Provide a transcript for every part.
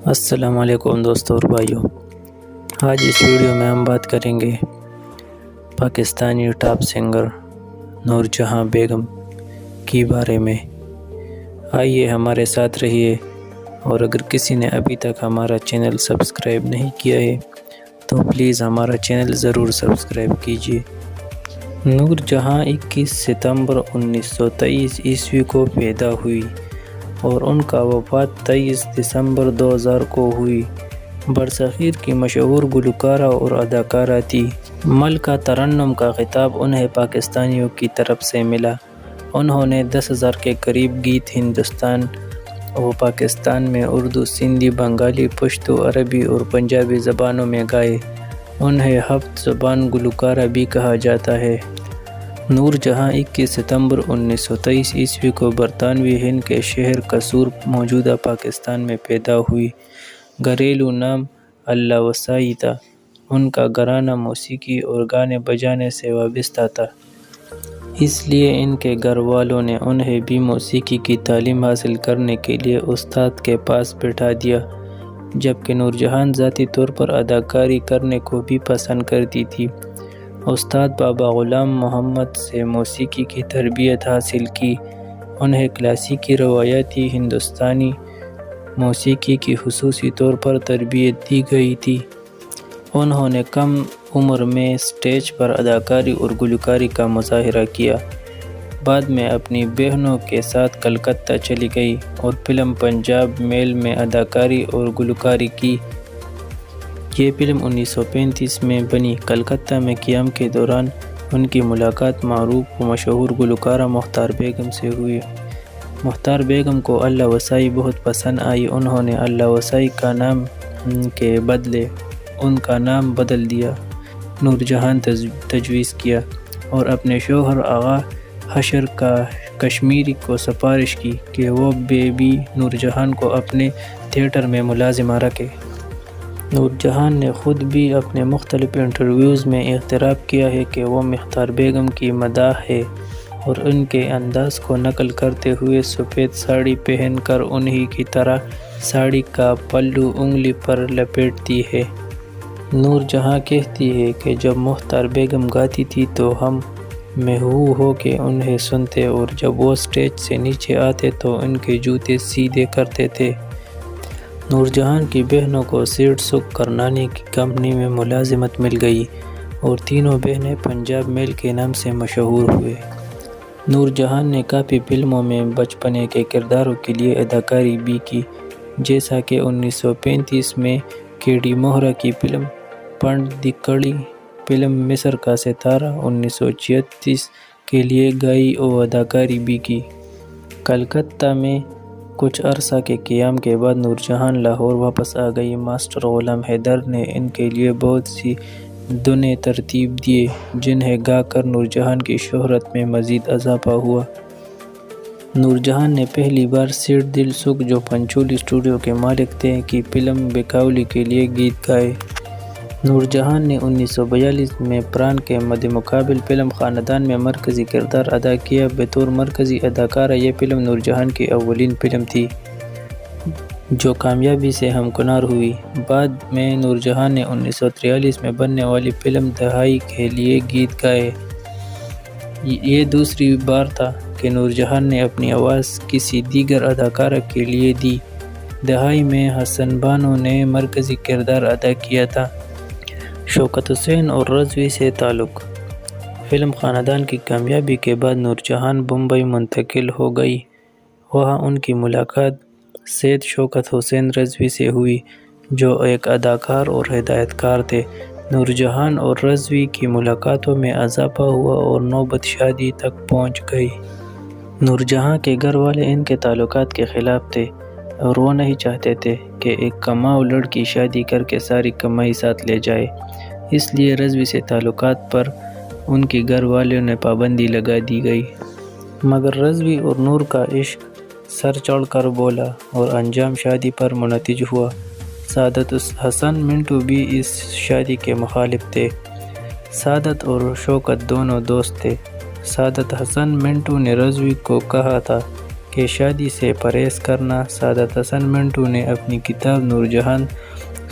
السلام علیکم دوستوں اور بھائیوں، آج اس ویڈیو میں ہم بات کریں گے پاکستانی ٹاپ سنگر نور جہاں بیگم کے بارے میں۔ آئیے ہمارے ساتھ رہیے، اور اگر کسی نے ابھی تک ہمارا چینل سبسکرائب نہیں کیا ہے تو پلیز ہمارا چینل ضرور سبسکرائب کیجیے۔ نور جہاں 21 ستمبر 1923 عیسوی کو پیدا ہوئی اور ان کا وفات 23 دسمبر 2000 کو ہوئی۔ برصغیر کی مشہور گلوکارہ اور اداکارہ تھی۔ ملکہ ترنم کا خطاب انہیں پاکستانیوں کی طرف سے ملا۔ انہوں نے 10,000 کے قریب گیت ہندوستان و پاکستان میں اردو، سندھی، بنگالی، پشتو، عربی اور پنجابی زبانوں میں گائے۔ انہیں ہفت زبان گلوکارہ بھی کہا جاتا ہے۔ نور جہاں 21 ستمبر 1923 عیسوی کو برطانوی ہند کے شہر قصور موجودہ پاکستان میں پیدا ہوئی۔ گھریلو نام اللہ وسائی تھا۔ ان کا گھرانہ موسیقی اور گانے بجانے سے وابستہ تھا، اس لیے ان کے گھر والوں نے انہیں بھی موسیقی کی تعلیم حاصل کرنے کے لیے استاد کے پاس بٹھا دیا، جبکہ نور جہاں ذاتی طور پر اداکاری کرنے کو بھی پسند کرتی تھی۔ استاد بابا غلام محمد سے موسیقی کی تربیت حاصل کی۔ انہیں کلاسیکی روایتی ہندوستانی موسیقی کی خصوصی طور پر تربیت دی گئی تھی۔ انہوں نے کم عمر میں اسٹیج پر اداکاری اور گلوکاری کا مظاہرہ کیا۔ بعد میں اپنی بہنوں کے ساتھ کلکتہ چلی گئی اور فلم پنجاب میل میں اداکاری اور گلوکاری کی۔ یہ فلم 1935 میں بنی۔ کلکتہ میں قیام کے دوران ان کی ملاقات معروف و مشہور گلوکارہ مختار بیگم سے ہوئی۔ مختار بیگم کو اللہ وسائی بہت پسند آئی۔ انہوں نے اللہ وسائی کا نام کے بدلے ان کا نام بدل دیا، نور جہاں تجویز کیا، اور اپنے شوہر آغا حشر کشمیری کو سفارش کی کہ وہ بھی نور جہاں کو اپنے تھیٹر میں ملازمہ رکھے۔ نور جہاں نے خود بھی اپنے مختلف انٹرویوز میں اعتراف کیا ہے کہ وہ مختار بیگم کی مداح ہے اور ان کے انداز کو نقل کرتے ہوئے سفید ساڑی پہن کر انہی کی طرح ساڑی کا پلو انگلی پر لپیٹتی ہے۔ نور جہاں کہتی ہے کہ جب مختار بیگم گاتی تھی تو ہم محو ہو کے انہیں سنتے، اور جب وہ اسٹیج سے نیچے آتے تو ان کے جوتے سیدھے کرتے تھے۔ نور جہاں کی بہنوں کو سیٹ سکھ کرنانی کی کمپنی میں ملازمت مل گئی اور تینوں بہنیں پنجاب میل کے نام سے مشہور ہوئے۔ نور جہاں نے کافی فلموں میں بچپنے کے کرداروں کے لیے اداکاری بھی کی، جیسا کہ 1935 میں کے ڈی موہرا کی فلم پنڈکڑی، فلم مصر کا ستارہ 1936 کے لیے گائی اور اداکاری بھی کی۔ کلکتہ میں کچھ عرصہ کے قیام کے بعد نور جہاں لاہور واپس آ گئی۔ ماسٹر غلام حیدر نے ان کے لیے بہت سی دھنیں ترتیب دیے، جنہیں گا کر نور جہاں کی شہرت میں مزید اضافہ ہوا۔ نور جہاں نے پہلی بار سیٹ دل سکھ، جو پنچولی اسٹوڈیو کے مالک تھے، کی فلم بکاولی کے لیے گیت گائے۔ نور جہاں نے 1942 میں پران کے مدمقابل فلم خاندان میں مرکزی کردار ادا کیا۔ بطور مرکزی اداکارہ یہ فلم نور جہاں کی اولین فلم تھی جو کامیابی سے ہمکنار ہوئی۔ بعد میں نور جہاں نے 1943 میں بننے والی فلم دہائی کے لیے گیت گائے۔ یہ دوسری بار تھا کہ نور جہاں نے اپنی آواز کسی دیگر اداکارہ کے لیے دی۔ دہائی میں حسن بانو نے مرکزی کردار ادا کیا تھا۔ شوکت حسین اور رضوی سے تعلق۔ فلم خاندان کی کامیابی کے بعد نور جہاں بمبئی منتقل ہو گئی۔ وہاں ان کی ملاقات سید شوکت حسین رضوی سے ہوئی، جو ایک اداکار اور ہدایت کار تھے۔ نور جہاں اور رضوی کی ملاقاتوں میں اضافہ ہوا اور نوبت شادی تک پہنچ گئی۔ نور جہاں کے گھر والے ان کے تعلقات کے خلاف تھے اور وہ نہیں چاہتے تھے کہ ایک کماؤ لڑکی شادی کر کے ساری کمائی ساتھ لے جائے، اس لیے رضوی سے تعلقات پر ان کے گھر والوں نے پابندی لگا دی گئی۔ مگر رضوی اور نور کا عشق سر چڑھ کر بولا اور انجام شادی پر منتج ہوا۔ سعادت حسن منٹو بھی اس شادی کے مخالف تھے۔ سعادت اور شوکت دونوں دوست تھے۔ سعادت حسن منٹو نے رضوی کو کہا تھا کہ شادی سے پرہیز کرنا۔ سعادت حسن منٹو نے اپنی کتاب نور جہاں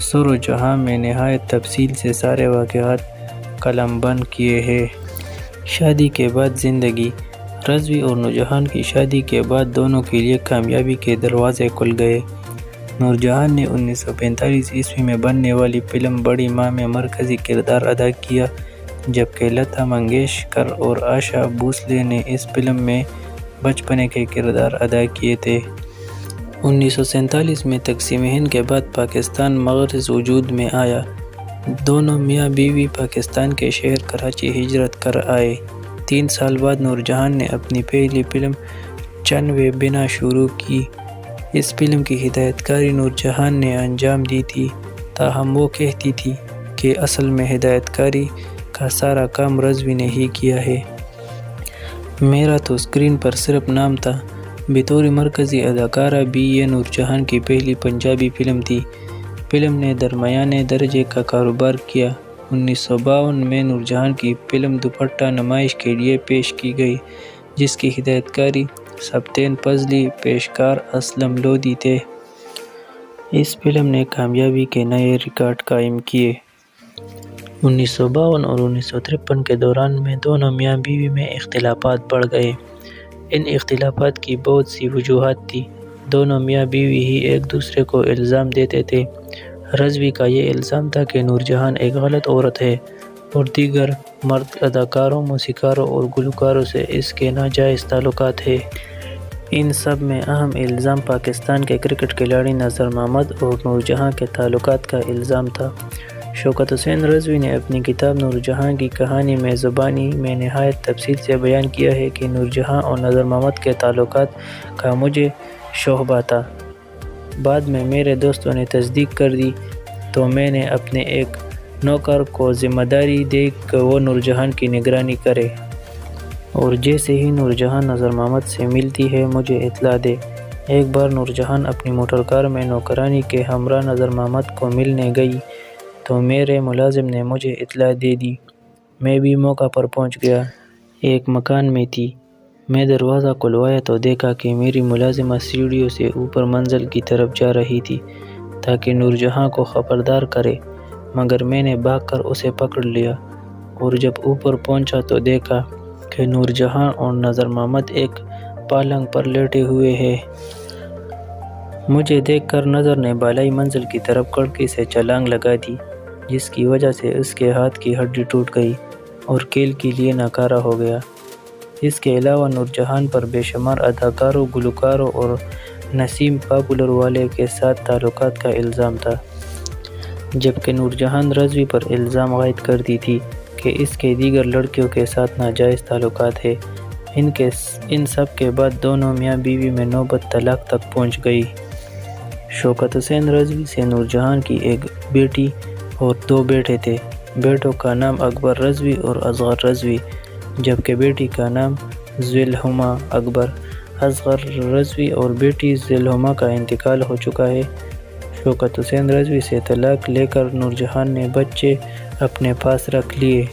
سر و جہاں میں نہایت تفصیل سے سارے واقعات قلم بند کیے ہیں۔ شادی کے بعد زندگی۔ رضوی اور نورجہاں کی شادی کے بعد دونوں کے لیے کامیابی کے دروازے کھل گئے۔ نورجہاں نے 1945 میں بننے والی فلم بڑی ماں میں مرکزی کردار ادا کیا، جبکہ لتا منگیشکر اور آشا بھوسلے نے اس فلم میں بچپنے کے کردار ادا کیے تھے۔ 1947 میں تقسیم ہند کے بعد پاکستان مغرض وجود میں آیا۔ دونوں میاں بیوی پاکستان کے شہر کراچی ہجرت کر آئے۔ 3 سال بعد نورجہاں نے اپنی پہلی فلم چنوے بنا شروع کی۔ اس فلم کی ہدایت کاری نورجہاں نے انجام دی تھی، تاہم وہ کہتی تھی کہ اصل میں ہدایت کاری کا سارا کام رضوی نے ہی کیا ہے۔ میرا تو اسکرین پر صرف نام تھا۔ بطور مرکزی اداکارہ بھی یہ نورجہاں کی پہلی پنجابی فلم تھی۔ فلم نے درمیانے درجے کا کاروبار کیا۔ 1952 میں نورجہاں کی فلم دوپٹہ نمائش کے لیے پیش کی گئی، جس کی ہدایت کاری سبطین فضلی، پیشکار اسلم لودھی تھے۔ اس فلم نے کامیابی کے نئے ریکارڈ قائم کیے۔ 1952 اور 1953 کے دوران میں دونوں میاں بیوی میں اختلافات بڑھ گئے۔ ان اختلافات کی بہت سی وجوہات تھیں۔ دونوں میاں بیوی ہی ایک دوسرے کو الزام دیتے تھے۔ رضوی کا یہ الزام تھا کہ نورجہاں ایک غلط عورت ہے اور دیگر مرد اداکاروں، موسیقاروں اور گلوکاروں سے اس کے ناجائز تعلقات ہیں۔ ان سب میں اہم الزام پاکستان کے کرکٹ کھلاڑی نذر محمد اور نورجہاں کے تعلقات کا الزام تھا۔ شوکت حسین رضوی نے اپنی کتاب نورجہاں کی کہانی میں زبانی میں نہایت تفصیل سے بیان کیا ہے کہ نورجہاں اور نذر محمد کے تعلقات کا مجھے شبہ تھا۔ بعد میں میرے دوستوں نے تصدیق کر دی تو میں نے اپنے ایک نوکر کو ذمہ داری دی کہ وہ نورجہاں کی نگرانی کرے، اور جیسے ہی نورجہاں نذر محمد سے ملتی ہے مجھے اطلاع دے۔ ایک بار نورجہاں اپنی موٹر کار میں نوکرانی کے ہمراہ نذر محمد کو ملنے گئی تو میرے ملازم نے مجھے اطلاع دے دی۔ میں بھی موقع پر پہنچ گیا۔ ایک مکان میں تھی۔ میں دروازہ کھلوایا تو دیکھا کہ میری ملازمہ سیڑھیوں سے اوپر منزل کی طرف جا رہی تھی تاکہ نورجہاں کو خبردار کرے، مگر میں نے بھاگ کر اسے پکڑ لیا، اور جب اوپر پہنچا تو دیکھا کہ نورجہاں اور نذر محمد ایک پالنگ پر لیٹے ہوئے ہیں۔ مجھے دیکھ کر نذر نے بالائی منزل کی طرف کڑکی سے چھلانگ لگا دی، جس کی وجہ سے اس کے ہاتھ کی ہڈی ٹوٹ گئی اور کھیل کے لیے ناکارہ ہو گیا۔ اس کے علاوہ نورجہاں پر بے شمار اداکاروں، گلوکاروں اور نسیم پاپولر والے کے ساتھ تعلقات کا الزام تھا، جبکہ نورجہاں رضوی پر الزام عائد کرتی تھی کہ اس کے دیگر لڑکیوں کے ساتھ ناجائز تعلقات ہیں۔ ان سب کے بعد دونوں میاں بیوی میں نوبت طلاق تک پہنچ گئی۔ شوکت حسین رضوی سے نورجہاں کی ایک بیٹی اور 2 بیٹے تھے۔ بیٹوں کا نام اکبر رضوی اور اصغر رضوی، جبکہ بیٹی کا نام ذوالحما اکبر۔ اصغر رضوی اور بیٹی ذوالحما کا انتقال ہو چکا ہے۔ شوکت حسین رضوی سے طلاق لے کر نورجہاں نے بچے اپنے پاس رکھ لیے۔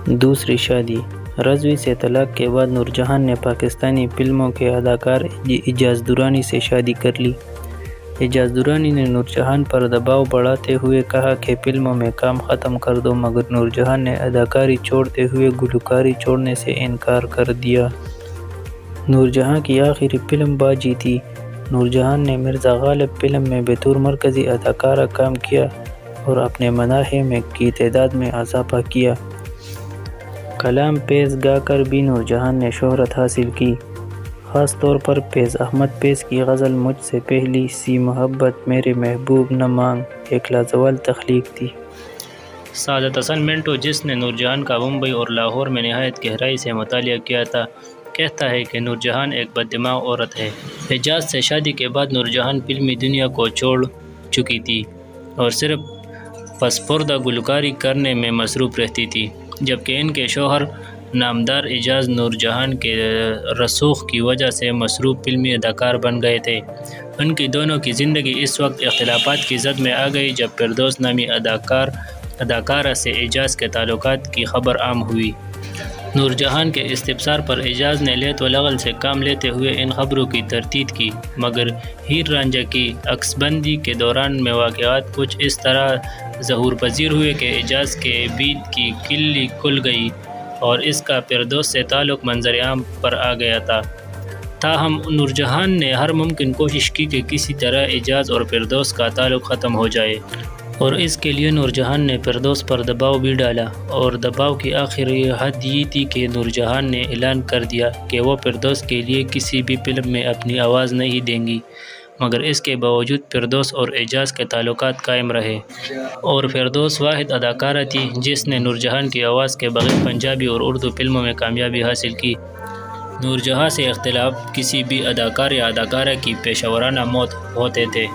دوسری شادی۔ رضوی سے طلاق کے بعد نورجہاں نے پاکستانی فلموں کے اداکار اعجاز درانی سے شادی کر لی۔ اعجاز درانی نے نورجہاں پر دباؤ بڑھاتے ہوئے کہا کہ فلموں میں کام ختم کر دو، مگر نورجہاں نے اداکاری چھوڑتے ہوئے گلوکاری چھوڑنے سے انکار کر دیا۔ نورجہاں کی آخری فلم باجی تھی۔ نورجہاں نے مرزا غالب فلم میں بطور مرکزی اداکارہ کام کیا اور اپنے مناحے کی تعداد میں اضافہ کیا۔ کلام پیز گا کر بھی نورجہاں نے شہرت حاصل کی، خاص طور پر فیض احمد فیض کی غزل مجھ سے پہلی سی محبت میرے محبوب نہ مانگ ایک لازوال تخلیق تھی۔ سعادت حسن منٹو، جس نے نورجہاں کا ممبئی اور لاہور میں نہایت گہرائی سے مطالعہ کیا تھا، کہتا ہے کہ نورجہاں ایک بددماغ عورت ہے۔ اعجاز سے شادی کے بعد نورجہاں فلمی دنیا کو چھوڑ چکی تھی اور صرف پسپردہ گلوکاری کرنے میں مصروف رہتی تھی، جبکہ ان کے شوہر نامدار اعجاز نورجہاں کے رسوخ کی وجہ سے مصروف فلمی اداکار بن گئے تھے۔ ان کی دونوں کی زندگی اس وقت اختلافات کی زد میں آ گئی جب فردوس نامی اداکارہ سے اعجاز کے تعلقات کی خبر عام ہوئی۔ نور جہان کے استفسار پر اعجاز نے لیت و لغل سے کام لیتے ہوئے ان خبروں کی تردید کی، مگر ہیر رانجھا کی عکس بندی کے دوران میں واقعات کچھ اس طرح ظہور پذیر ہوئے کہ اعجاز کے بیت کی کلی کھل گئی اور اس کا فردوس سے تعلق منظر عام پر آ گیا تھا۔ تاہم نور جہان نے ہر ممکن کوشش کی کہ کسی طرح اعجاز اور فردوس کا تعلق ختم ہو جائے، اور اس کے لیے نور جہان نے فردوس پر دباؤ بھی ڈالا، اور دباؤ کی آخری حد یہ تھی کہ نور جہان نے اعلان کر دیا کہ وہ فردوس کے لیے کسی بھی فلم میں اپنی آواز نہیں دیں گی، مگر اس کے باوجود فردوس اور اعجاز کے تعلقات قائم رہے، اور فردوس واحد اداکارہ تھی جس نے نور جہان کی آواز کے بغیر پنجابی اور اردو فلموں میں کامیابی حاصل کی۔ نور جہاں سے اختلاف کسی بھی اداکار یا اداکارہ کی پیشہ ورانہ موت ہوتے تھے۔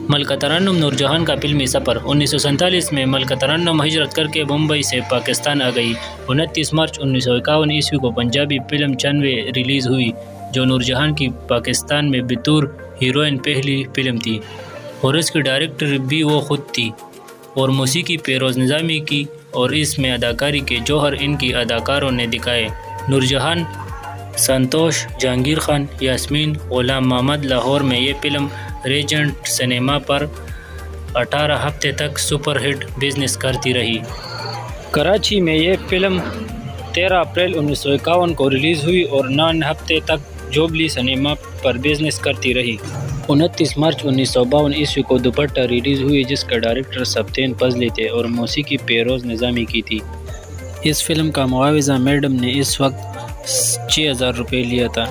ملکہ ترنم نور جہان کا فلمی سفر 1947 میں ملکہ ترنم ہجرت کر کے ممبئی سے پاکستان آ گئی۔ 29 مارچ 1951 عیسوی کو پنجابی فلم چنوے ریلیز ہوئی، جو نور جہان کی پاکستان میں بطور ہیروئن پہلی فلم تھی، اور اس کی ڈائریکٹر بھی وہ خود تھی، اور موسیقی فیروز نظامی کی، اور اس میں اداکاری کے جوہر ان کی اداکاروں نے دکھائے۔ نور جہان، سنتوش، جہانگیر خان، یاسمین، غلام محمد۔ لاہور میں یہ فلم ریجنٹ سنیما پر 18 ہفتے تک سپر ہٹ بزنس کرتی رہی۔ کراچی میں یہ فلم 13 اپریل 1951 کو ریلیز ہوئی اور 9 ہفتے تک جوبلی سنیما پر بزنس کرتی رہی۔ 29 مارچ 1952 عیسوی کو دوپٹہ ریلیز ہوئی، جس کا ڈائریکٹر سبطین فضلی تھے اور موسیقی فیروز نظامی کی تھی۔ اس فلم کا معاوضہ میڈم نے اس وقت 6,000 روپے لیا تھا۔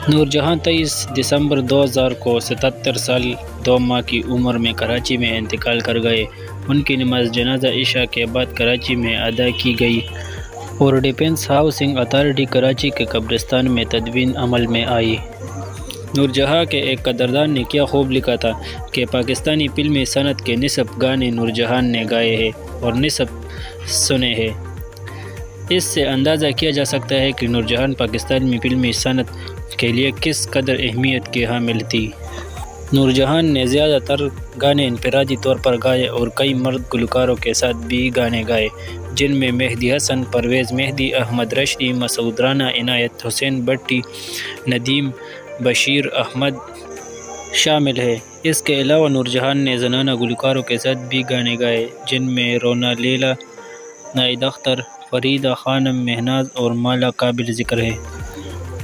نور جہاں 23 دسمبر 2000 کو 77 سال 2 ماہ کی عمر میں کراچی میں انتقال کر گئے۔ ان کی نماز جنازہ عشاء کے بعد کراچی میں ادا کی گئی اور ڈیفنس ہاؤسنگ اتھارٹی کراچی کے قبرستان میں تدفین عمل میں آئی۔ نور جہاں کے ایک قدردان نے کیا خوب لکھا تھا کہ پاکستانی فلمی صنعت کے نصف گانے نور جہان نے گائے ہیں اور نصف سنے ہیں۔ اس سے اندازہ کیا جا سکتا ہے کہ نور جہان پاکستان میں فلمی صنعت کے لیے کس قدر اہمیت کے حامل تھی۔ نور جہان نے زیادہ تر گانے انفرادی طور پر گائے اور کئی مرد گلوکاروں کے ساتھ بھی گانے گائے، جن میں مہدی حسن، پرویز مہدی، احمد رشدی، مسعود رانا، عنایت حسین بٹی، ندیم، بشیر احمد شامل ہے۔ اس کے علاوہ نور جہان نے زنانہ گلوکاروں کے ساتھ بھی گانے گائے، جن میں رونا لیلا، نائد اختر، فریدہ خانم، مہناز اور مالا قابل ذکر ہے۔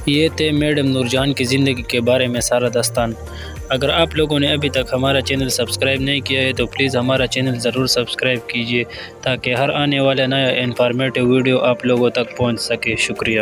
یہ تھے میڈم نور جہان کی زندگی کے بارے میں سارا داستان۔ اگر آپ لوگوں نے ابھی تک ہمارا چینل سبسکرائب نہیں کیا ہے تو پلیز ہمارا چینل ضرور سبسکرائب کیجیے تاکہ ہر آنے والا نیا انفارمیٹیو ویڈیو آپ لوگوں تک پہنچ سکے۔ شکریہ۔